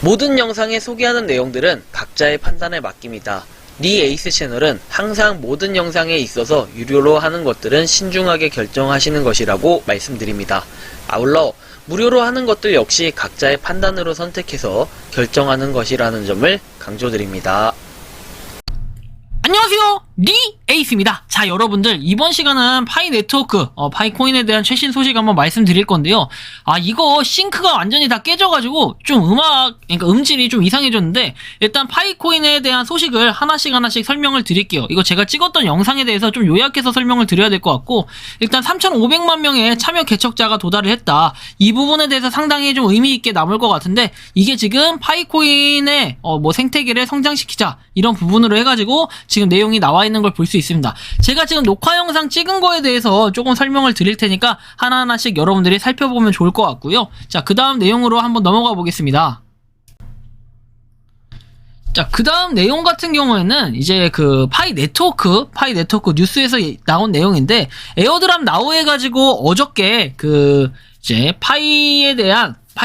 모든 영상에 소개하는 내용들은 각자의 판단에 맡깁니다. 니 에이스 채널은 항상 모든 영상에 있어서 유료로 하는 것들은 신중하게 결정하시는 것이라고 말씀드립니다. 아울러 무료로 하는 것들 역시 각자의 판단으로 선택해서 결정하는 것이라는 점을 강조드립니다. 안녕하세요, 니 에이스입니다. 자, 여러분들, 이번 시간은 파이 네트워크, 파이코인에 대한 최신 소식 한번 말씀드릴 건데요. 이거 싱크가 완전히 다 깨져가지고 좀 그러니까 음질이 좀 이상해졌는데, 일단 파이코인에 대한 소식을 하나씩 설명을 드릴게요. 이거 제가 찍었던 영상에 대해서 좀 요약해서 설명을 드려야 될 것 같고, 일단 3,500만 명의 참여 개척자가 도달을 했다. 이 부분에 대해서 상당히 좀 의미있게 남을 것 같은데, 이게 지금 파이코인의 생태계를 성장시키자, 이런 부분으로 해가지고 지금 내용이 나와 있는 걸 볼 수 있습니다. 제가 지금 녹화 영상 찍은 거에 대해서 조금 설명을 드릴 테니까 하나하나씩 여러분들이 살펴보면 좋을 것 같고요. 자, 그 다음 내용으로 한번 넘어가 보겠습니다. 자, 그 다음 내용 같은 경우에는 이제 그 파이 네트워크 뉴스에서 나온 내용인데, 에어드랍 나우 해가지고 어저께 이제 파이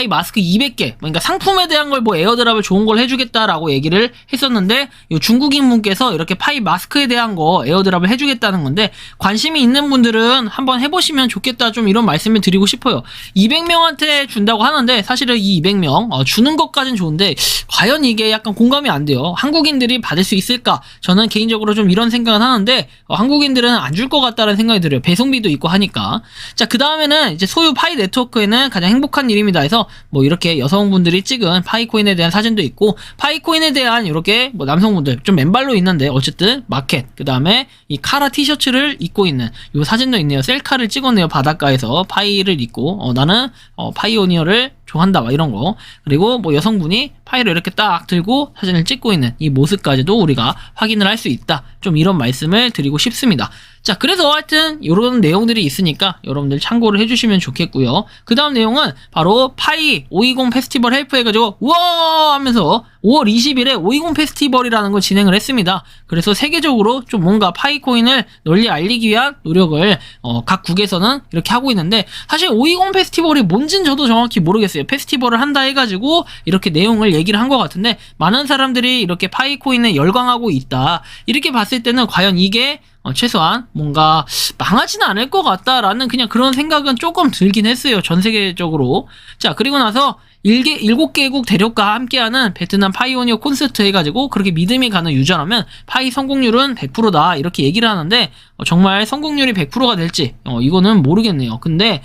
마스크 200개, 그러니까 상품에 대한 걸 에어드랍을 좋은 걸 해주겠다라고 얘기를 했었는데, 이 중국인 분께서 이렇게 파이 마스크에 대한 거 에어드랍을 해주겠다는 건데, 관심이 있는 분들은 한번 해보시면 좋겠다, 좀 이런 말씀을 드리고 싶어요. 200명한테 준다고 하는데, 사실은 이 200명, 주는 것까진 좋은데, 과연 이게 약간 공감이 안 돼요. 한국인들이 받을 수 있을까? 저는 개인적으로 좀 이런 생각은 하는데, 한국인들은 안 줄 것 같다는 생각이 들어요. 배송비도 있고 하니까. 자, 그 다음에는 이제 소유 파이 네트워크에는 가장 행복한 일입니다 해서, 이렇게 여성분들이 찍은 파이코인에 대한 사진도 있고, 파이코인에 대한 이렇게 남성분들 좀 맨발로 있는데 어쨌든 마켓, 그 다음에 이 카라 티셔츠를 입고 있는 요 사진도 있네요. 셀카를 찍었네요. 바닷가에서 파이를 입고, 나는 파이오니어를 좋아한다, 이런 거. 그리고 여성분이 파이를 이렇게 딱 들고 사진을 찍고 있는 이 모습까지도 우리가 확인을 할 수 있다, 좀 이런 말씀을 드리고 싶습니다. 자, 그래서 하여튼 이런 내용들이 있으니까 여러분들 참고를 해주시면 좋겠고요. 그 다음 내용은 바로 파이 520 페스티벌 헬프 해가지고 우와 하면서 5월 20일에 520 페스티벌이라는 걸 진행을 했습니다. 그래서 세계적으로 좀 뭔가 파이코인을 널리 알리기 위한 노력을 각 국에서는 이렇게 하고 있는데, 사실 520 페스티벌이 뭔진 저도 정확히 모르겠어요. 페스티벌을 한다 해가지고 이렇게 내용을 얘기를 한 것 같은데, 많은 사람들이 이렇게 파이코인에 열광하고 있다, 이렇게 봤을 때는 과연 이게 최소한 뭔가 망하지는 않을 것 같다라는 그냥 그런 생각은 조금 들긴 했어요, 전 세계적으로. 자, 그리고 나서 7개국 대륙과 함께하는 베트남 파이오니어 콘서트 해가지고 그렇게 믿음이 가는 유저라면 파이 성공률은 100%다, 이렇게 얘기를 하는데, 정말 성공률이 100%가 될지 이거는 모르겠네요. 근데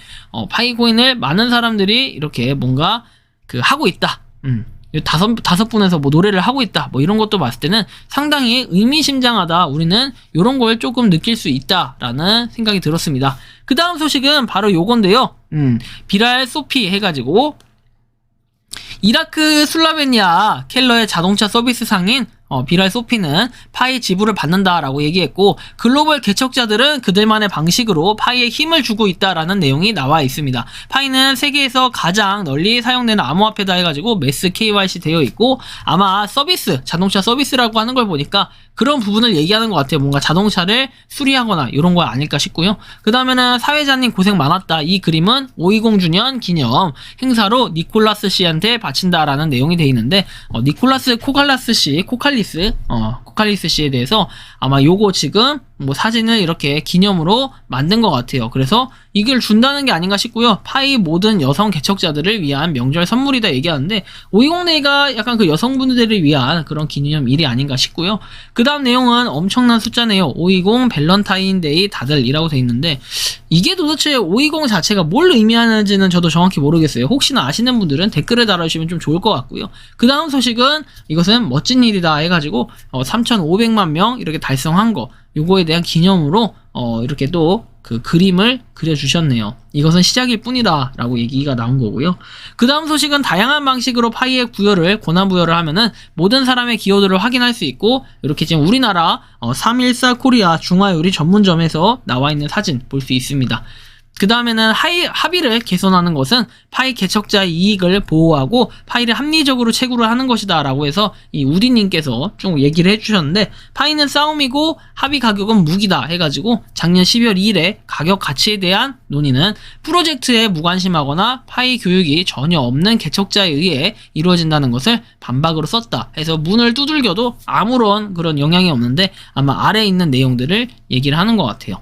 파이코인을 많은 사람들이 이렇게 뭔가 하고 있다, 다섯 분에서 노래를 하고 있다, 이런 것도 봤을 때는 상당히 의미심장하다, 우리는 이런 걸 조금 느낄 수 있다라는 생각이 들었습니다. 그 다음 소식은 바로 요건데요. 비랄 소피 해가지고 이라크 슬라베니아 켈러의 자동차 서비스 상인 비랄 소피는 파이 지불을 받는다라고 얘기했고, 글로벌 개척자들은 그들만의 방식으로 파이에 힘을 주고 있다라는 내용이 나와 있습니다. 파이는 세계에서 가장 널리 사용되는 암호화폐다 해가지고 매스 KYC 되어 있고, 아마 자동차 서비스라고 하는 걸 보니까 그런 부분을 얘기하는 것 같아요. 뭔가 자동차를 수리하거나 이런 거 아닐까 싶고요. 그 다음에는 사회자님 고생 많았다, 이 그림은 520주년 기념 행사로 니콜라스 씨한테 바친다라는 내용이 되어 있는데, 니콜라스 코칼리스 씨에 대해서 아마 요거 지금 사진을 이렇게 기념으로 만든 것 같아요. 그래서 이걸 준다는 게 아닌가 싶고요. 파이 모든 여성 개척자들을 위한 명절 선물이다 얘기하는데, 520데이가 약간 그 여성분들을 위한 그런 기념일이 아닌가 싶고요. 그 다음 내용은 엄청난 숫자네요. 520 밸런타인데이 다들이라고 돼 있는데, 이게 도대체 520 자체가 뭘 의미하는지는 저도 정확히 모르겠어요. 혹시나 아시는 분들은 댓글에 달아주시면 좀 좋을 것 같고요. 그 다음 소식은 이것은 멋진 일이다 해가지고 3,500만 명 이렇게 달성한 거, 요거에 대한 기념으로 이렇게 또 그 그림을 그려주셨네요. 이것은 시작일 뿐이다 라고 얘기가 나온 거고요. 그 다음 소식은 다양한 방식으로 파이의 권한 부여를 하면은 모든 사람의 기여도를 확인할 수 있고, 이렇게 지금 우리나라 314 코리아 중화요리 전문점에서 나와 있는 사진 볼 수 있습니다. 그 다음에는 합의를 개선하는 것은 파이 개척자의 이익을 보호하고 파이를 합리적으로 채굴을 하는 것이다 라고 해서 이 우디님께서 좀 얘기를 해주셨는데, 파이는 싸움이고 합의 가격은 무기다 해가지고 작년 12월 2일에 가격 가치에 대한 논의는 프로젝트에 무관심하거나 파이 교육이 전혀 없는 개척자에 의해 이루어진다는 것을 반박으로 썼다 해서 문을 두들겨도 아무런 그런 영향이 없는데 아마 아래에 있는 내용들을 얘기를 하는 것 같아요.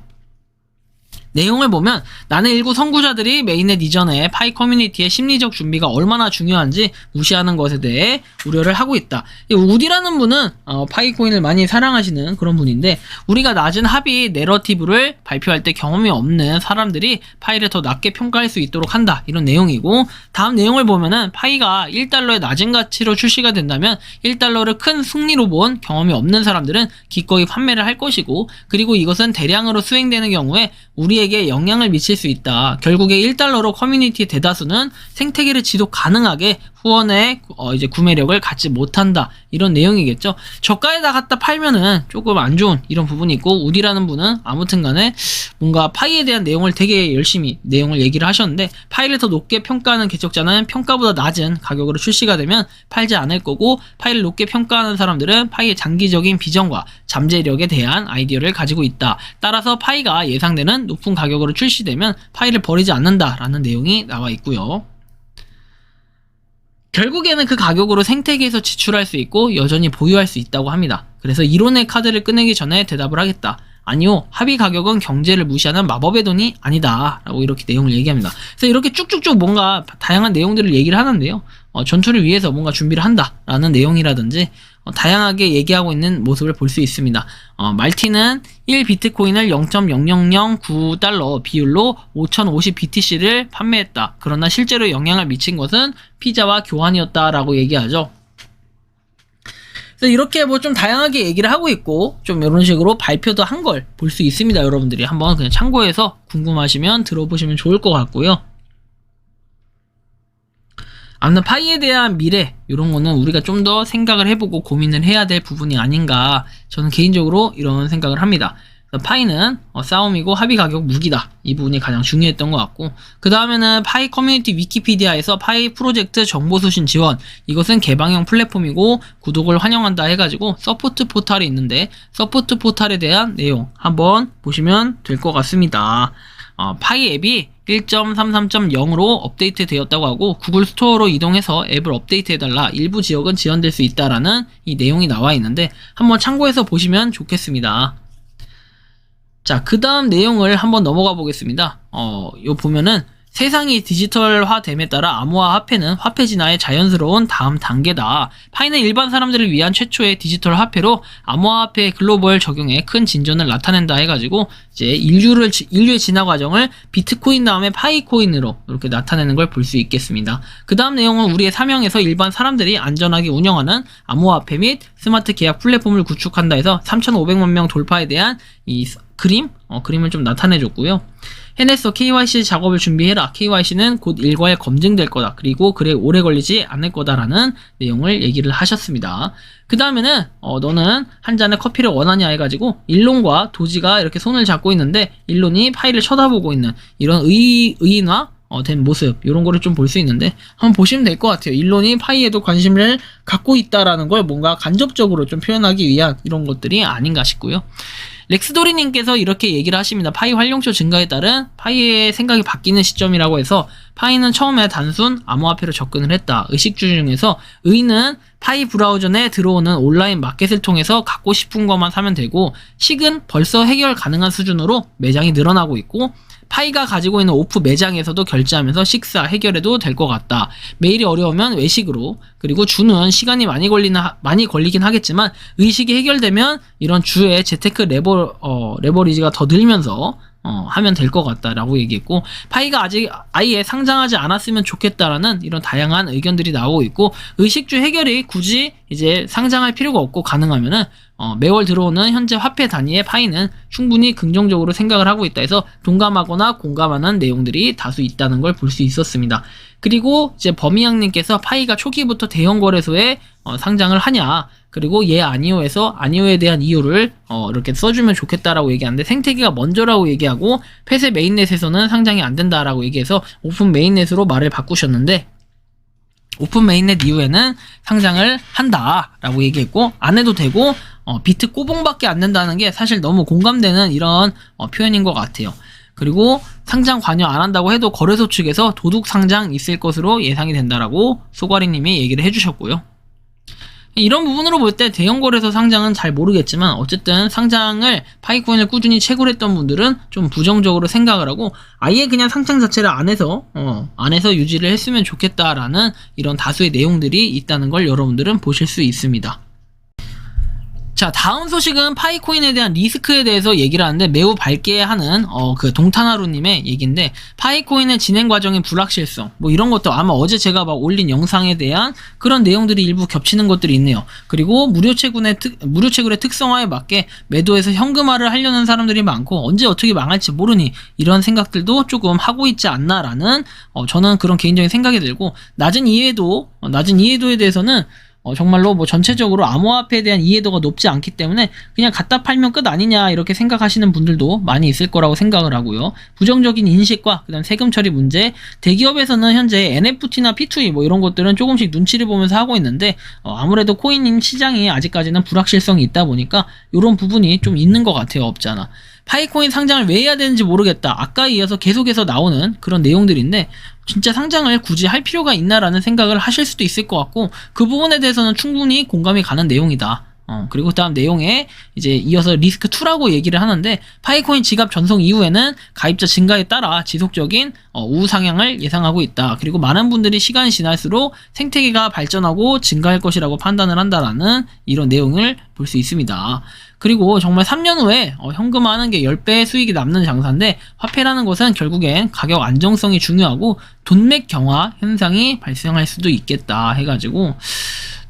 내용을 보면 나는 일부 선구자들이 메인넷 이전에 파이 커뮤니티의 심리적 준비가 얼마나 중요한지 무시하는 것에 대해 우려를 하고 있다. 우디라는 분은 파이 코인을 많이 사랑하시는 그런 분인데, 우리가 낮은 합의 내러티브를 발표할 때 경험이 없는 사람들이 파이를 더 낮게 평가할 수 있도록 한다, 이런 내용이고, 다음 내용을 보면은 파이가 1달러의 낮은 가치로 출시가 된다면 1달러를 큰 승리로 본 경험이 없는 사람들은 기꺼이 판매를 할 것이고, 그리고 이것은 대량으로 수행되는 경우에 우리에게 영향을 미칠 수 있다. 결국에 1달러로 커뮤니티의 대다수는 생태계를 지속 가능하게 후원의 이제 구매력을 갖지 못한다, 이런 내용이겠죠. 저가에다 갖다 팔면은 조금 안 좋은 이런 부분이 있고, 우디라는 분은 아무튼 간에 뭔가 파이에 대한 내용을 되게 열심히 내용을 얘기를 하셨는데, 파이를 더 높게 평가하는 개척자는 평가보다 낮은 가격으로 출시가 되면 팔지 않을 거고, 파이를 높게 평가하는 사람들은 파이의 장기적인 비전과 잠재력에 대한 아이디어를 가지고 있다. 따라서 파이가 예상되는 높은 가격으로 출시되면 파이를 버리지 않는다라는 내용이 나와 있고요. 결국에는 그 가격으로 생태계에서 지출할 수 있고 여전히 보유할 수 있다고 합니다. 그래서 이론의 카드를 꺼내기 전에 대답을 하겠다. 아니요, 합의 가격은 경제를 무시하는 마법의 돈이 아니다 라고 이렇게 내용을 얘기합니다. 그래서 이렇게 쭉쭉쭉 뭔가 다양한 내용들을 얘기를 하는데요, 전투를 위해서 뭔가 준비를 한다 라는 내용이라든지 다양하게 얘기하고 있는 모습을 볼 수 있습니다. 말티는 1비트코인을 0.0009달러 비율로 5050BTC를 판매했다. 그러나 실제로 영향을 미친 것은 피자와 교환이었다라고 얘기하죠. 그래서 이렇게 뭐 좀 다양하게 얘기를 하고 있고, 좀 이런 식으로 발표도 한 걸 볼 수 있습니다. 여러분들이 한번 그냥 참고해서 궁금하시면 들어보시면 좋을 것 같고요. 아무튼 파이에 대한 미래, 이런 거는 우리가 좀 더 생각을 해보고 고민을 해야 될 부분이 아닌가, 저는 개인적으로 이런 생각을 합니다. 파이는 싸움이고 합의 가격 무기다, 이 부분이 가장 중요했던 것 같고, 그 다음에는 파이 커뮤니티 위키피디아에서 파이 프로젝트 정보수신 지원, 이것은 개방형 플랫폼이고 구독을 환영한다 해가지고 서포트 포탈이 있는데, 서포트 포탈에 대한 내용 한번 보시면 될 것 같습니다. 파이 앱이 1.33.0으로 업데이트 되었다고 하고, 구글 스토어로 이동해서 앱을 업데이트해달라, 일부 지역은 지연될 수 있다라는 이 내용이 나와 있는데 한번 참고해서 보시면 좋겠습니다. 자, 그 다음 내용을 한번 넘어가 보겠습니다. 요 보면은 세상이 디지털화됨에 따라 암호화 화폐는 화폐 진화의 자연스러운 다음 단계다. 파이는 일반 사람들을 위한 최초의 디지털 화폐로 암호화 화폐의 글로벌 적용에 큰 진전을 나타낸다 해가지고, 이제 인류의 진화 과정을 비트코인 다음에 파이코인으로 이렇게 나타내는 걸 볼 수 있겠습니다. 그 다음 내용은 우리의 사명에서 일반 사람들이 안전하게 운영하는 암호화 화폐 및 스마트 계약 플랫폼을 구축한다 해서 3,500만 명 돌파에 대한 이 그림을 좀 나타내줬고요. 해냈어, KYC 작업을 준비해라. KYC는 곧 일괄 검증될 거다. 그리고 그래 오래 걸리지 않을 거다라는 내용을 얘기를 하셨습니다. 그 다음에는 너는 한 잔의 커피를 원하냐 해가지고 일론과 도지가 이렇게 손을 잡고 있는데, 일론이 파이를 쳐다보고 있는 이런 의인화 된 모습, 이런 거를 좀 볼 수 있는데 한번 보시면 될 것 같아요. 일론이 파이에도 관심을 갖고 있다라는 걸 뭔가 간접적으로 좀 표현하기 위한 이런 것들이 아닌가 싶고요. 렉스도리님께서 이렇게 얘기를 하십니다. 파이 활용처 증가에 따른 파이의 생각이 바뀌는 시점이라고 해서, 파이는 처음에 단순 암호화폐로 접근을 했다. 의식주 중에서 의는 파이 브라우저 내에 들어오는 온라인 마켓을 통해서 갖고 싶은 것만 사면 되고, 식은 벌써 해결 가능한 수준으로 매장이 늘어나고 있고, 파이가 가지고 있는 오프 매장에서도 결제하면서 식사 해결해도 될 것 같다. 메일이 어려우면 외식으로, 그리고 주는 시간이 많이 걸리긴 하겠지만 의식이 해결되면 이런 주의 재테크 레버리지가 더 늘면서 하면 될 것 같다라고 얘기했고, 파이가 아직 아예 상장하지 않았으면 좋겠다라는 이런 다양한 의견들이 나오고 있고, 의식주 해결이 굳이 이제 상장할 필요가 없고 가능하면은 매월 들어오는 현재 화폐 단위의 파이는 충분히 긍정적으로 생각을 하고 있다 해서 동감하거나 공감하는 내용들이 다수 있다는 걸 볼 수 있었습니다. 그리고 이제 범이양님께서 파이가 초기부터 대형 거래소에 상장을 하냐, 그리고 얘 아니오에서 아니오에 대한 이유를 이렇게 써주면 좋겠다라고 얘기하는데 생태계가 먼저라고 얘기하고 펫의 메인넷에서는 상장이 안 된다라고 얘기해서 오픈 메인넷으로 말을 바꾸셨는데 오픈 메인넷 이후에는 상장을 한다라고 얘기했고 안 해도 되고 비트 꼬봉밖에 안 된다는 게 사실 너무 공감되는 이런 표현인 것 같아요. 그리고 상장 관여 안 한다고 해도 거래소 측에서 도둑 상장 있을 것으로 예상이 된다라고 소가리님이 얘기를 해주셨고요. 이런 부분으로 볼 때 대형 거래소 상장은 잘 모르겠지만 어쨌든 상장을 파이코인을 꾸준히 채굴했던 분들은 좀 부정적으로 생각을 하고 아예 그냥 상장 자체를 안 해서 유지를 했으면 좋겠다라는 이런 다수의 내용들이 있다는 걸 여러분들은 보실 수 있습니다. 자, 다음 소식은 파이코인에 대한 리스크에 대해서 얘기를 하는데 매우 밝게 하는 그 동타나루님의 얘기인데 파이코인의 진행 과정의 불확실성 뭐 이런 것도 아마 어제 제가 막 올린 영상에 대한 그런 내용들이 일부 겹치는 것들이 있네요. 그리고 무료 채굴의 특성화에 맞게 매도해서 현금화를 하려는 사람들이 많고 언제 어떻게 망할지 모르니 이런 생각들도 조금 하고 있지 않나라는 저는 그런 개인적인 생각이 들고 낮은 이해도에 대해서는 정말로 뭐 전체적으로 암호화폐에 대한 이해도가 높지 않기 때문에 그냥 갖다 팔면 끝 아니냐 이렇게 생각하시는 분들도 많이 있을 거라고 생각을 하고요. 부정적인 인식과 그다음 세금 처리 문제, 대기업에서는 현재 NFT나 P2E 뭐 이런 것들은 조금씩 눈치를 보면서 하고 있는데 아무래도 코인 시장이 아직까지는 불확실성이 있다 보니까 이런 부분이 좀 있는 것 같아요. 없지 않아. 파이코인 상장을 왜 해야 되는지 모르겠다. 아까 이어서 계속해서 나오는 그런 내용들인데 진짜 상장을 굳이 할 필요가 있나라는 생각을 하실 수도 있을 것 같고 그 부분에 대해서는 충분히 공감이 가는 내용이다. 그리고 다음 내용에 이제 이어서 리스크2라고 얘기를 하는데 파이코인 지갑 전송 이후에는 가입자 증가에 따라 지속적인 우상향을 예상하고 있다. 그리고 많은 분들이 시간이 지날수록 생태계가 발전하고 증가할 것이라고 판단을 한다라는 이런 내용을 볼 수 있습니다. 그리고 정말 3년 후에 현금화하는 게 10배의 수익이 남는 장사인데 화폐라는 것은 결국엔 가격 안정성이 중요하고 돈맥 경화 현상이 발생할 수도 있겠다 해가지고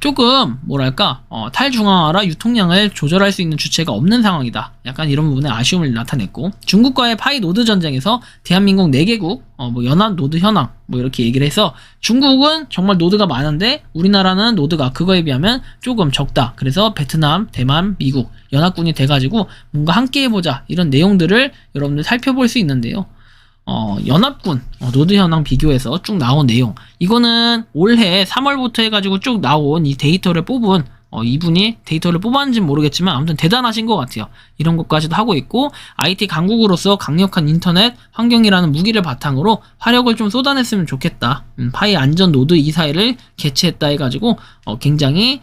조금 뭐랄까 탈중앙화라 유통량을 조절할 수 있는 주체가 없는 상황이다. 약간 이런 부분에 아쉬움을 나타냈고 중국과의 파이 노드 전쟁에서 대한민국 4개국 뭐 연합 노드 현황 뭐 이렇게 얘기를 해서 중국은 정말 노드가 많은데 우리나라는 노드가 그거에 비하면 조금 적다. 그래서 베트남, 대만, 미국 연합군이 돼가지고 뭔가 함께 해보자 이런 내용들을 여러분들 살펴볼 수 있는데요. 연합군 노드 현황 비교해서 쭉 나온 내용 이거는 올해 3월부터 해가지고 쭉 나온 이 데이터를 뽑은 이분이 데이터를 뽑았는지는 모르겠지만 아무튼 대단하신 것 같아요. 이런 것까지도 하고 있고 IT 강국으로서 강력한 인터넷 환경이라는 무기를 바탕으로 화력을 좀 쏟아냈으면 좋겠다. 파이 안전 노드 이사회를 개최했다 해가지고 굉장히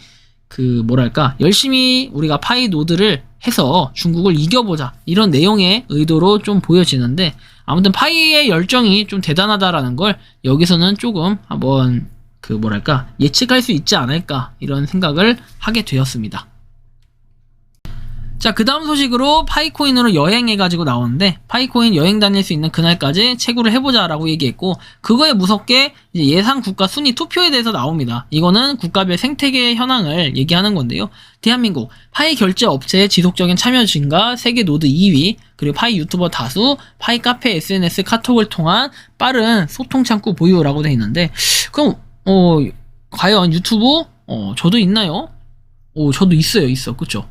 그 뭐랄까 열심히 우리가 파이 노드를 해서 중국을 이겨보자 이런 내용의 의도로 좀 보여지는데 아무튼 파이의 열정이 좀 대단하다라는 걸 여기서는 조금 한번 그 뭐랄까 예측할 수 있지 않을까 이런 생각을 하게 되었습니다. 자, 그 다음 소식으로 파이코인으로 여행해가지고 나오는데 파이코인 여행 다닐 수 있는 그날까지 채굴을 해보자 라고 얘기했고 그거에 무섭게 이제 예상 국가 순위 투표에 대해서 나옵니다. 이거는 국가별 생태계 현황을 얘기하는 건데요. 대한민국 파이 결제 업체의 지속적인 참여 증가, 세계 노드 2위, 그리고 파이 유튜버 다수, 파이 카페, SNS, 카톡을 통한 빠른 소통 창구 보유라고 되어 있는데 그럼 과연 유튜브 저도 있나요? 저도 있어. 그쵸?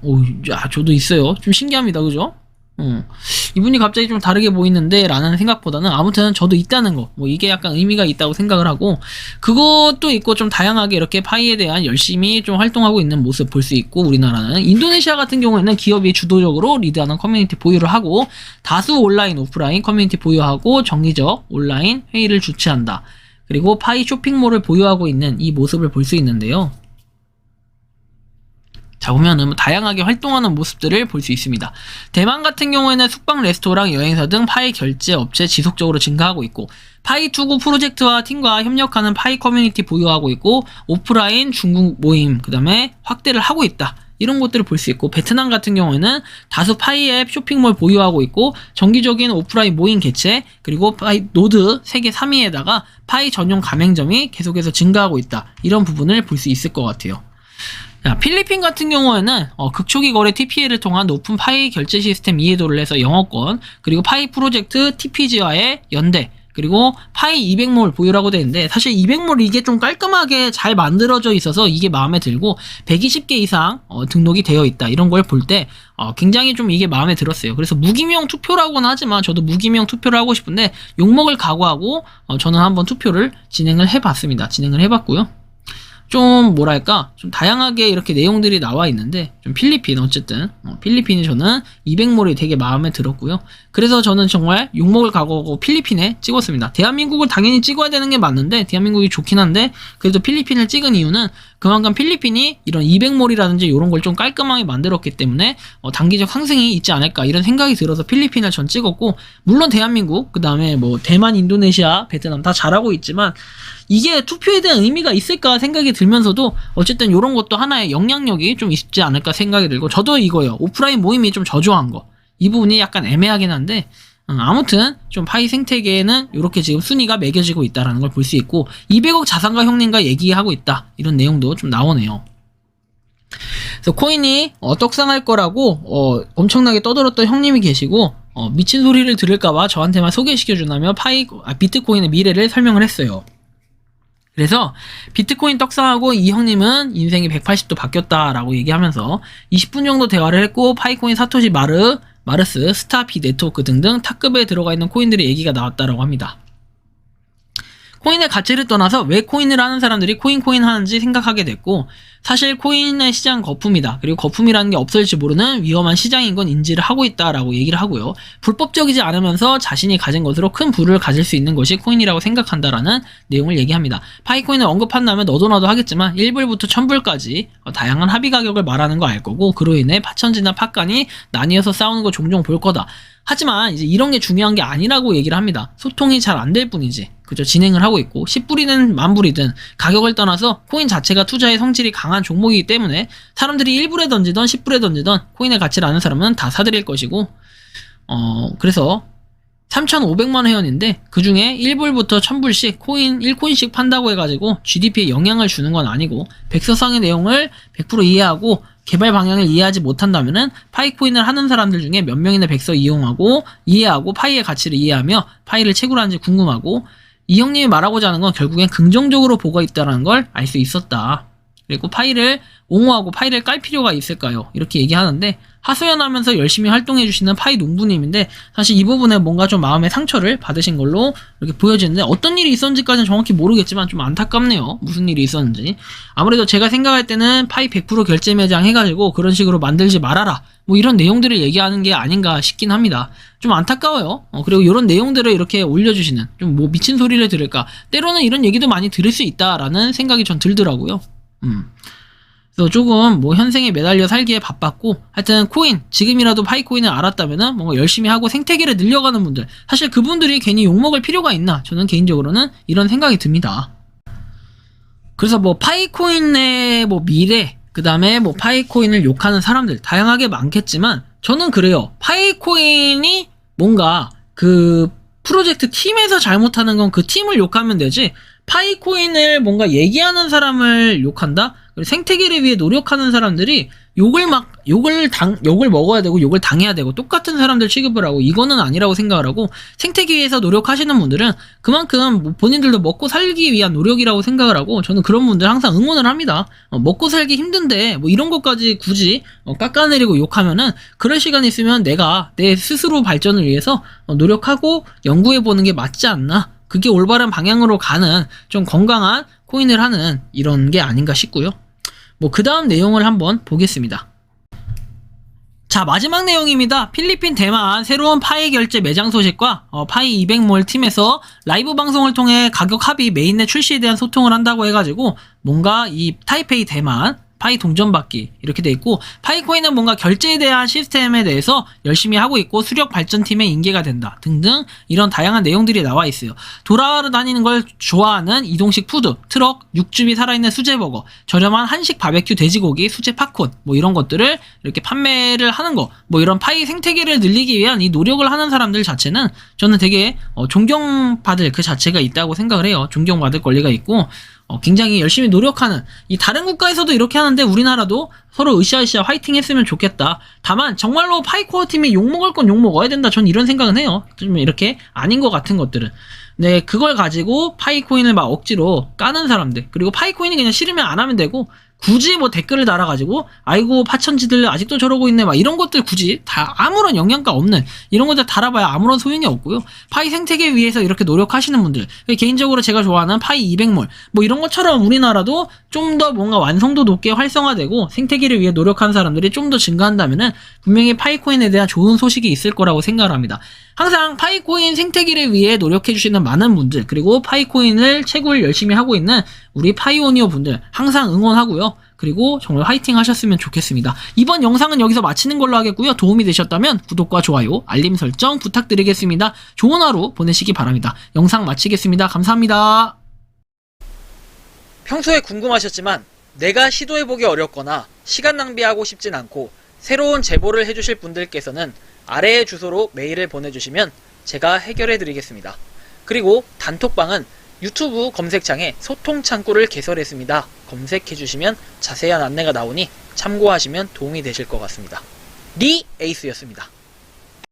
저도 있어요. 좀 신기합니다. 그죠? 이분이 갑자기 좀 다르게 보이는데 라는 생각보다는 아무튼 저도 있다는 거 이게 약간 의미가 있다고 생각을 하고 그것도 있고 좀 다양하게 이렇게 파이에 대한 열심히 좀 활동하고 있는 모습 볼 수 있고 우리나라는 인도네시아 같은 경우에는 기업이 주도적으로 리드하는 커뮤니티 보유를 하고 다수 온라인 오프라인 커뮤니티 보유하고 정기적 온라인 회의를 주최한다. 그리고 파이 쇼핑몰을 보유하고 있는 이 모습을 볼 수 있는데요. 자, 보면은 다양하게 활동하는 모습들을 볼 수 있습니다. 대만 같은 경우에는 숙박, 레스토랑, 여행사 등 파이 결제 업체 지속적으로 증가하고 있고 파이 투구 프로젝트와 팀과 협력하는 파이 커뮤니티 보유하고 있고 오프라인 중국 모임 그 다음에 확대를 하고 있다. 이런 것들을 볼 수 있고 베트남 같은 경우에는 다수 파이 앱 쇼핑몰 보유하고 있고 정기적인 오프라인 모임 개최 그리고 파이 노드 세계 3위에다가 파이 전용 가맹점이 계속해서 증가하고 있다. 이런 부분을 볼 수 있을 것 같아요. 자, 필리핀 같은 경우에는 극초기 거래 TPA를 통한 높은 파이 결제 시스템 이해도를 해서 영어권 그리고 파이 프로젝트 TPG와의 연대 그리고 파이 200몰 보유라고 되어 있는데 사실 200몰 이게 좀 깔끔하게 잘 만들어져 있어서 이게 마음에 들고 120개 이상 등록이 되어 있다 이런 걸 볼 때 굉장히 좀 이게 마음에 들었어요. 그래서 무기명 투표라고는 하지만 저도 무기명 투표를 하고 싶은데 욕먹을 각오하고 저는 한번 투표를 진행을 해봤습니다. 진행을 해봤고요. 좀 뭐랄까 좀 다양하게 이렇게 내용들이 나와 있는데 좀 필리핀 어쨌든 필리핀이 저는 200몰이 되게 마음에 들었고요. 그래서 저는 정말 욕먹을 각오하고 필리핀에 찍었습니다. 대한민국을 당연히 찍어야 되는 게 맞는데 대한민국이 좋긴 한데 그래도 필리핀을 찍은 이유는 그만큼 필리핀이 이런 200몰이라든지 이런 걸 좀 깔끔하게 만들었기 때문에 단기적 상승이 있지 않을까 이런 생각이 들어서 필리핀을 전 찍었고 물론 대한민국 그 다음에 뭐 대만, 인도네시아, 베트남 다 잘하고 있지만 이게 투표에 대한 의미가 있을까 생각이 들면서도 어쨌든 이런 것도 하나의 영향력이 좀 있지 않을까 생각이 들고 저도 이거요. 오프라인 모임이 좀 저조한 거. 이 부분이 약간 애매하긴 한데 아무튼 좀 파이 생태계에는 이렇게 지금 순위가 매겨지고 있다는 걸 볼 수 있고 200억 자산가 형님과 얘기하고 있다. 이런 내용도 좀 나오네요. 그래서 코인이 떡상할 거라고 엄청나게 떠들었던 형님이 계시고 미친 소리를 들을까봐 저한테만 소개시켜준다며 비트코인의 미래를 설명을 했어요. 그래서 비트코인 떡상하고 이 형님은 인생이 180도 바뀌었다라고 얘기하면서 20분 정도 대화를 했고 파이코인 사토시 마르스, 스타피 네트워크 등등 탑급에 들어가 있는 코인들의 얘기가 나왔다라고 합니다. 코인의 가치를 떠나서 왜 코인을 하는 사람들이 코인 하는지 생각하게 됐고 사실 코인의 시장 거품이다. 그리고 거품이라는 게 없을지 모르는 위험한 시장인 건 인지를 하고 있다라고 얘기를 하고요. 불법적이지 않으면서 자신이 가진 것으로 큰 부를 가질 수 있는 것이 코인이라고 생각한다라는 내용을 얘기합니다. 파이코인을 언급한다면 너도나도 하겠지만 1불부터 1000불까지 다양한 합의 가격을 말하는 거 알 거고 그로 인해 파천지나 팟간이 나뉘어서 싸우는 거 종종 볼 거다. 하지만 이제 이런 게 중요한 게 아니라고 얘기를 합니다. 소통이 잘 안 될 뿐이지. 그죠? 진행을 하고 있고 10불이든 만불이든 가격을 떠나서 코인 자체가 투자의 성질이 강한 종목이기 때문에 사람들이 1불에 던지던 10불에 던지던 코인의 가치를 아는 사람은 다 사들일 것이고 그래서 3,500만 회원인데 그 중에 1불부터 1000불씩 코인 1코인씩 판다고 해가지고 GDP에 영향을 주는 건 아니고 백서상의 내용을 100% 이해하고 개발 방향을 이해하지 못한다면은 파이코인을 하는 사람들 중에 몇 명이나 백서 이해하고 파이의 가치를 이해하며 파이를 채굴하는지 궁금하고 이 형님이 말하고자 하는 건 결국엔 긍정적으로 보고 있다는 걸 알 수 있었다. 그리고 파이를 옹호하고 파이를 깔 필요가 있을까요? 이렇게 얘기하는데 하소연하면서 열심히 활동해주시는 파이 농부님인데 사실 이 부분에 뭔가 좀 마음의 상처를 받으신 걸로 이렇게 보여지는데 어떤 일이 있었는지까지는 정확히 모르겠지만 좀 안타깝네요. 무슨 일이 있었는지. 아무래도 제가 생각할 때는 파이 100% 결제 매장 해가지고 그런 식으로 만들지 말아라. 뭐 이런 내용들을 얘기하는 게 아닌가 싶긴 합니다. 좀 안타까워요. 그리고 이런 내용들을 이렇게 올려주시는 좀 뭐 미친 소리를 들을까. 때로는 이런 얘기도 많이 들을 수 있다라는 생각이 전 들더라고요. 그래서 조금 뭐 현생에 매달려 살기에 바빴고 하여튼 코인 지금이라도 파이코인을 알았다면은 뭔가 열심히 하고 생태계를 늘려가는 분들 사실 그분들이 괜히 욕먹을 필요가 있나 저는 개인적으로는 이런 생각이 듭니다. 그래서 뭐 파이코인의 뭐 미래 그 다음에 뭐 파이코인을 욕하는 사람들 다양하게 많겠지만 저는 그래요. 파이코인이 뭔가 그 프로젝트 팀에서 잘못하는 건 그 팀을 욕하면 되지 파이코인을 뭔가 얘기하는 사람을 욕한다? 그리고 생태계를 위해 노력하는 사람들이 욕을 먹어야 되고 욕을 당해야 되고 똑같은 사람들 취급을 하고 이거는 아니라고 생각을 하고 생태계에서 노력하시는 분들은 그만큼 뭐 본인들도 먹고 살기 위한 노력이라고 생각을 하고 저는 그런 분들 항상 응원을 합니다. 먹고 살기 힘든데 뭐 이런 것까지 굳이 깎아내리고 욕하면은 그럴 시간 있으면 내가 내 스스로 발전을 위해서 노력하고 연구해보는 게 맞지 않나? 그게 올바른 방향으로 가는 좀 건강한 코인을 하는 이런 게 아닌가 싶고요. 뭐 그 다음 내용을 한번 보겠습니다. 자 마지막 내용입니다. 필리핀 대만 새로운 파이 결제 매장 소식과 파이 200몰 팀에서 라이브 방송을 통해 가격 합의 메인넷 출시에 대한 소통을 한다고 해가지고 뭔가 이 타이페이 대만 파이 동전받기 이렇게 돼 있고 파이코인은 뭔가 결제에 대한 시스템에 대해서 열심히 하고 있고 수력 발전팀의 인계가 된다 등등 이런 다양한 내용들이 나와 있어요. 돌아다니는 걸 좋아하는 이동식 푸드, 트럭, 육즙이 살아있는 수제버거, 저렴한 한식 바베큐 돼지고기, 수제 팝콘 뭐 이런 것들을 이렇게 판매를 하는 거 뭐 이런 파이 생태계를 늘리기 위한 이 노력을 하는 사람들 자체는 저는 되게 존경받을 그 자체가 있다고 생각을 해요. 존경받을 권리가 있고 굉장히 열심히 노력하는, 이 다른 국가에서도 이렇게 하는데 우리나라도 서로 으쌰으쌰 화이팅 했으면 좋겠다. 다만 정말로 파이코어 팀이 욕먹을 건 욕먹어야 된다. 전 이런 생각은 해요. 좀 이렇게 아닌 것 같은 것들은. 네, 그걸 가지고 파이코인을 막 억지로 까는 사람들, 그리고 파이코인이 그냥 싫으면 안 하면 되고, 굳이 뭐 댓글을 달아가지고 아이고 파천지들 아직도 저러고 있네 막 이런 것들 굳이 다 아무런 영향가 없는 이런 것들 달아봐야 아무런 소용이 없고요. 파이 생태계 위해서 이렇게 노력하시는 분들, 개인적으로 제가 좋아하는 파이 200몰 뭐 이런 것처럼 우리나라도 좀 더 뭔가 완성도 높게 활성화되고 생태계를 위해 노력하는 사람들이 좀 더 증가한다면은 분명히 파이코인에 대한 좋은 소식이 있을 거라고 생각을 합니다. 항상 파이코인 생태계를 위해 노력해주시는 많은 분들, 그리고 파이코인을 채굴 열심히 하고 있는 우리 파이오니어 분들 항상 응원하고요. 그리고 정말 화이팅 하셨으면 좋겠습니다. 이번 영상은 여기서 마치는 걸로 하겠고요. 도움이 되셨다면 구독과 좋아요, 알림 설정 부탁드리겠습니다. 좋은 하루 보내시기 바랍니다. 영상 마치겠습니다. 감사합니다. 평소에 궁금하셨지만 내가 시도해보기 어렵거나 시간 낭비하고 싶진 않고 새로운 제보를 해주실 분들께서는 아래의 주소로 메일을 보내주시면 제가 해결해드리겠습니다. 그리고 단톡방은 유튜브 검색창에 소통 창구를 개설했습니다. 검색해주시면 자세한 안내가 나오니 참고하시면 도움이 되실 것 같습니다. 리 에이스였습니다.